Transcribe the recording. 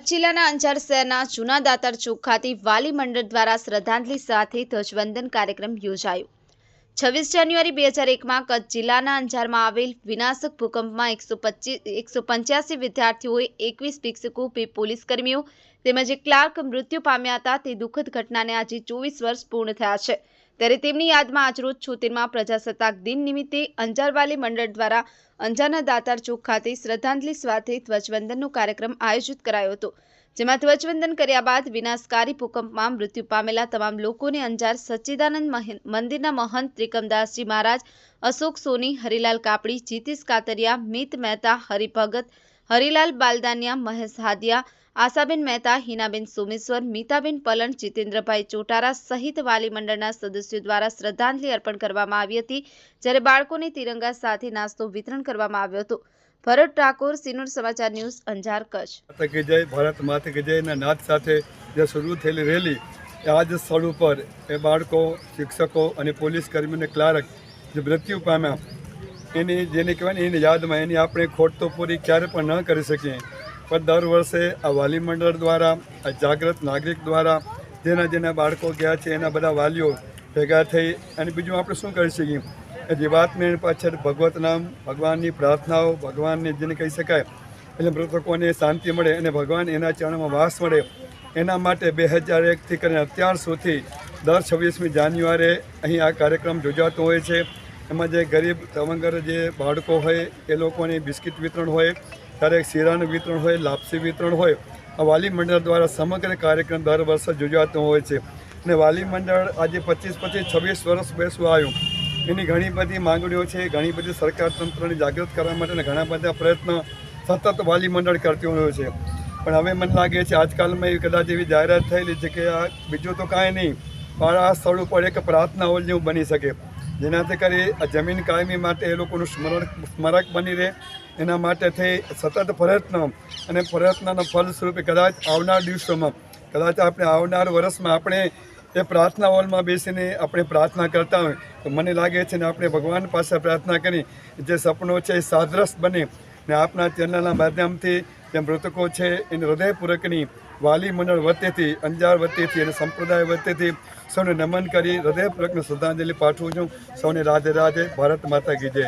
જિલ્લાના અંજાર શહેરના જૂના દાતાર ચોક ખાતે વાલી મંડળ દ્વારા શ્રદ્ધાંજલિ સાથે ધ્વજવંદન કાર્યક્રમ યોજાયો। 26 જાન્યુઆરી 2001માં કચ્છ જિલ્લાના અંજારમાં આવેલ વિનાશક ભૂકંપમાં 185 વિદ્યાર્થીઓએ 21 શિક્ષકો 2 પોલીસકર્મીઓ તેમજ એક ક્લાર્ક મૃત્યુ પામ્યા હતા। તે દુઃખદ ઘટનાને આજે 24 વર્ષ પૂર્ણ થયા છે, ત્યારે તેમની યાદમાં આજરોજ 76મા પ્રજાસત્તાક દિન નિમિત્તે અંજાર વાલી મંડળ દ્વારા અંજારના દાતાર ચોક ખાતે શ્રદ્ધાંજલિ સાથે ધ્વજવંદનનો કાર્યક્રમ આયોજિત કરાયો હતો, જેમાં ધ્વજવંદન કર્યા બાદ વિનાશકારી ભૂકંપમાં મૃત્યુ પામેલા તમામ લોકોને અંજાર સચ્ચિદાનંદ મંદિરના મહંત ત્રિકમદાસજી મહારાજ, અશોક સોની, હરિલાલ કાપડી, જીતીશ કાતરિયા, મિત મહેતા, હરિભગત, હરિલાલ બાલદાનિયા, મહેશ હાદિયા, આશાબેન મહેતા, હિનાબેન સોમેશ્વર, મીતાબેન પલણ, જીતેન્દ્રભાઈ ચોટારા સહિત વાલી મંડળના સદસ્યો દ્વારા શ્રદ્ધાંજલિ અર્પણ કરવામાં આવી હતી, જ્યારે બાળકોને તિરંગા સાથે નાસ્તો વિતરણ કરવામાં આવ્યો હતો। ભરત ઠાકોર, સિનોર સમાચાર ન્યૂઝ, અંજાર, કચ્છ। જય ભારત માતા કી જયના નાદ સાથે જે શરૂ થયેલી રેલી આ જ સ્થળ ઉપર એ બાળકો, શિક્ષકો અને પોલીસ કર્મીઓને ક્લાર્ક જે મૃત્યુ પામ્યા એની જેને કહેવાય એની યાદમાં એની આપણે ખોટ તો પૂરી ક્યારે પણ ન કરી શકીએ, પણ દર વર્ષે આ વાલી મંડળ દ્વારા, આ જાગૃત નાગરિક દ્વારા જેના બાળકો ગયા છે એના બધા વાલીઓ ભેગા થઈ અને બીજું આપણે શું કરી શકીએ એ જીવાતને પાછળ ભગવત નામ, ભગવાનની પ્રાર્થનાઓ, ભગવાનને જેને કહી શકાય એટલે મૃતકોને શાંતિ મળે અને ભગવાન એના ચરણમાં વાસ મળે એના માટે 2001થી કરીને અત્યાર સુધી દર 26મી જાન્યુઆરીએ અહીં આ કાર્યક્રમ યોજાતો હોય છે। એમાં જે ગરીબ તવંગર જે બાળકો હોય એ લોકોને બિસ્કિટ વિતરણ હોય, ત્યારે શીરાનું વિતરણ હોય, લાપસી વિતરણ હોય। આ વાલી મંડળ દ્વારા સમગ્ર કાર્યક્રમ દર વર્ષે યોજાતો હોય છે અને વાલી મંડળ આજે 25-26 વર્ષ બેસવા આવ્યું, એની ઘણી બધી માંગણીઓ છે, ઘણી બધી સરકાર તંત્રને જાગૃત કરવા માટેના ઘણા બધા પ્રયત્નો સતત વાલી મંડળ કરતી હોય છે, પણ હવે મને લાગે છે આજકાલમાં કદાચ એવી જાહેરાત થયેલી છે કે આ બીજું તો કાંઈ નહીં પણ આ સ્થળ ઉપર એક પ્રાર્થના હોલ જેવું બની શકે, જેનાથી કરી આ જમીન કાયમી માટે એ લોકોનું સ્મરક બની રહે એના માટે થઈ સતત પ્રયત્નો અને પ્રયત્નના ફલ સ્વરૂપે કદાચ આવનાર દિવસોમાં, કદાચ આપણે આવનાર વર્ષમાં આપણે એ પ્રાર્થના હોલમાં બેસીને આપણે પ્રાર્થના કરતા હોય તો મને લાગે છે ને આપણે ભગવાન પાસે પ્રાર્થના કરી જે સપનો છે એ સાદ્રશ બને ને આપના ચેનલના માધ્યમથી જે મૃતકો છે એને હૃદયપૂર્વકની વાલી મંડળ વતીથી, અંજાર વતીથી અને સંપ્રદાય વતીથી સૌને નમન કરી હૃદયપૂર્વકની શ્રદ્ધાંજલિ પાઠવું છું। સૌને રાધે રાધે, ભારત માતા કી જય।